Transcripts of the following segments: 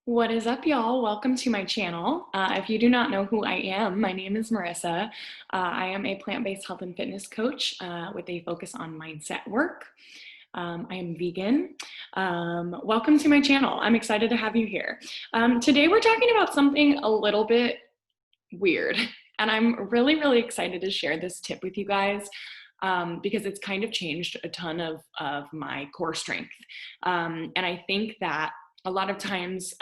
What is up, y'all? Welcome to my channel. If you do not know who I am, my name is Marissa. I am a plant-based health and fitness coach with a focus on mindset work. I am vegan. Welcome to my channel. I'm excited to have you here. Today we're talking about something a little bit weird, and I'm really excited to share this tip with you guys because it's kind of changed a ton of my core strength. And I think that a lot of times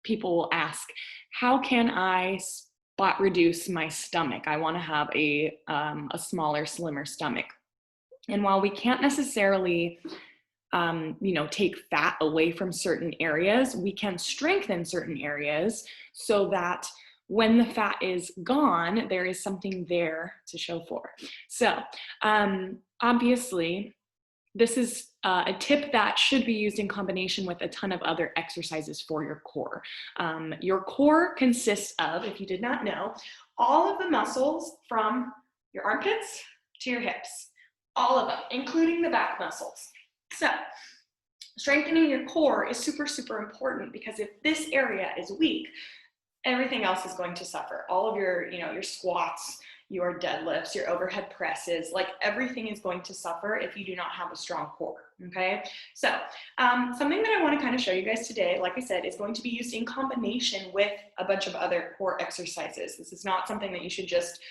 people will ask, how can I spot reduce my stomach? I want to have a smaller, slimmer stomach. And while we can't necessarily take fat away from certain areas, we can strengthen certain areas so that when the fat is gone, there is something there to show for. So obviously, this is a tip that should be used in combination with a ton of other exercises for your core. Your core consists of, if you did not know, all of the muscles from your armpits to your hips, all of them, including the back muscles. So strengthening your core is super important, because if this area is weak, everything else is going to suffer. All of your, your squats, your deadlifts, your overhead presses, like everything is going to suffer if you do not have a strong core, okay? So something that I want to kind of show you guys today, like I said, is going to be used in combination with a bunch of other core exercises. This is not something that you should just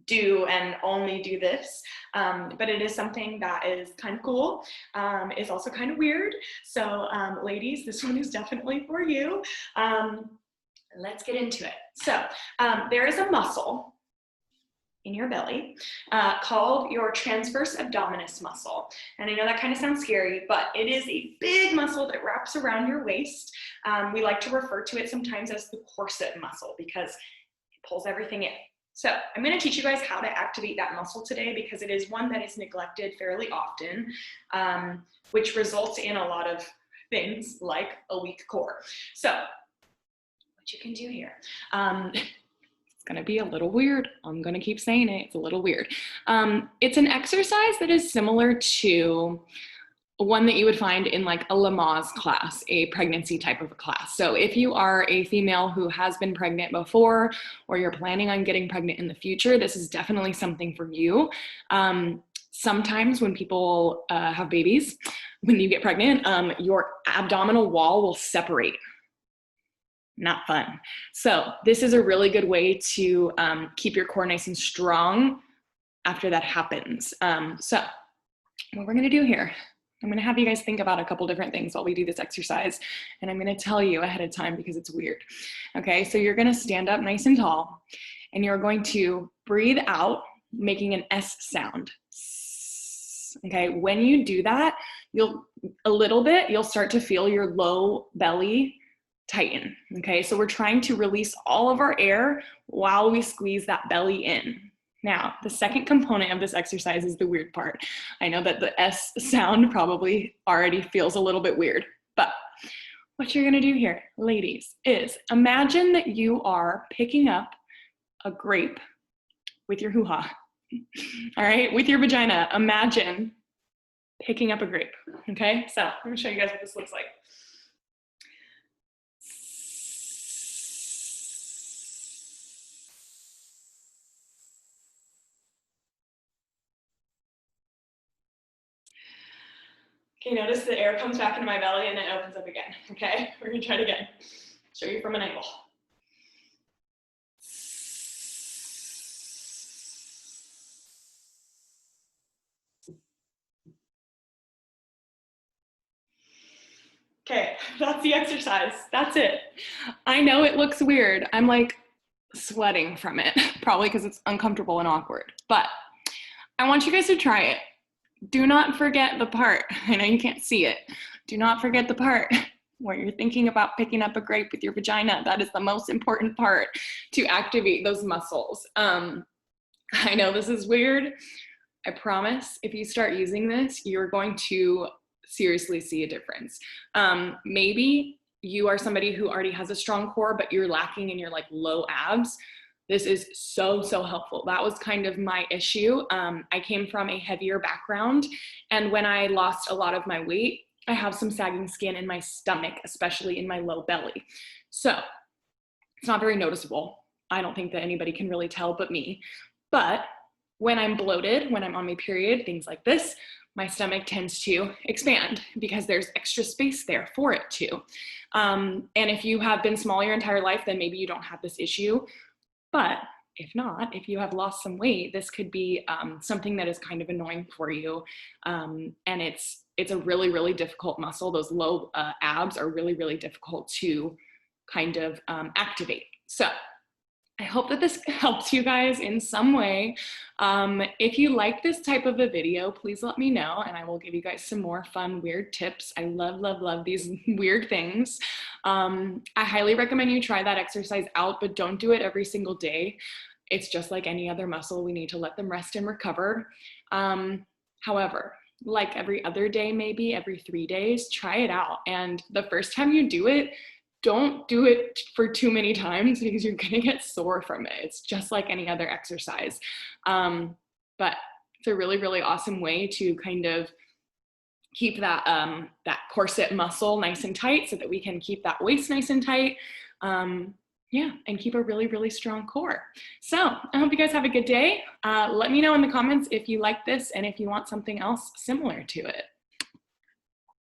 do and only do this, but it is something that is kind of cool. It's also kind of weird. So ladies, this one is definitely for you. Let's get into it. So there is a muscle in your belly called your transverse abdominis muscle. And I know that kind of sounds scary, but it is a big muscle that wraps around your waist. We like to refer to it sometimes as the corset muscle because it pulls everything in. So I'm going to teach you guys how to activate that muscle today, because it is one that is neglected fairly often, which results in a lot of things like a weak core. So what you can do here, it's going to be a little weird. I'm going to keep saying it. It's a little weird. It's an exercise that is similar to one that you would find in like a Lamaze class, a pregnancy type of a class. So if you are a female who has been pregnant before, or you're planning on getting pregnant in the future, this is definitely something for you. Sometimes when people have babies, when you get pregnant, your abdominal wall will separate. Not fun. So this is a really good way to keep your core nice and strong after that happens. So what we're going to do here, I'm going to have you guys think about a couple different things while we do this exercise, and I'm going to tell you ahead of time because it's weird. Okay, so you're going to stand up nice and tall, and you're going to breathe out, making an S sound. Okay, when you do that, you'll start to feel your low belly tighten. Okay, so we're trying to release all of our air while we squeeze that belly in. Now, the second component of this exercise is the weird part. I know that the S sound probably already feels a little bit weird, but what you're gonna do here, ladies, is imagine that you are picking up a grape with your hoo-ha. All right, with your vagina. Imagine picking up a grape. Okay, so I'm gonna show you guys what this looks like. Okay, notice the air comes back into my belly and then opens up again. Okay, we're gonna try it again. Show you from an angle. Okay, that's the exercise. That's it. I know it looks weird. I'm like sweating from it, probably because it's uncomfortable and awkward, but I want you guys to try it. Do not forget the part, I know you can't see it, do not forget the part where you're thinking about picking up a grape with your vagina. That is the most important part to activate those muscles. I know this is weird. I promise if you start using this, you're going to seriously see a difference. Maybe you are somebody who already has a strong core, but you're lacking in your like low abs. This is so helpful. That was kind of my issue. I came from a heavier background, and when I lost a lot of my weight, I have some sagging skin in my stomach, especially in my low belly. So it's not very noticeable. I don't think that anybody can really tell but me. But when I'm bloated, when I'm on my period, things like this, my stomach tends to expand because there's extra space there for it to. And if you have been small your entire life, then maybe you don't have this issue. But if not, if you have lost some weight, this could be something that is kind of annoying for you. And it's a really, really difficult muscle. Those low abs are really, really difficult to kind of activate. So I hope that this helps you guys in some way. If you like this type of a video, please let me know and I will give you guys some more fun, weird tips. I love, love, love these weird things. I highly recommend you try that exercise out, but don't do it every single day. It's just like any other muscle. We need to let them rest and recover. However, like every other day, maybe every 3 days, try it out. And the first time you do it, don't do it for too many times because you're gonna get sore from it. It's just like any other exercise. But it's a really, really awesome way to kind of keep that, that corset muscle nice and tight so that we can keep that waist nice and tight. Yeah, and keep a really, really strong core. So I hope you guys have a good day. Let me know in the comments if you like this and if you want something else similar to it.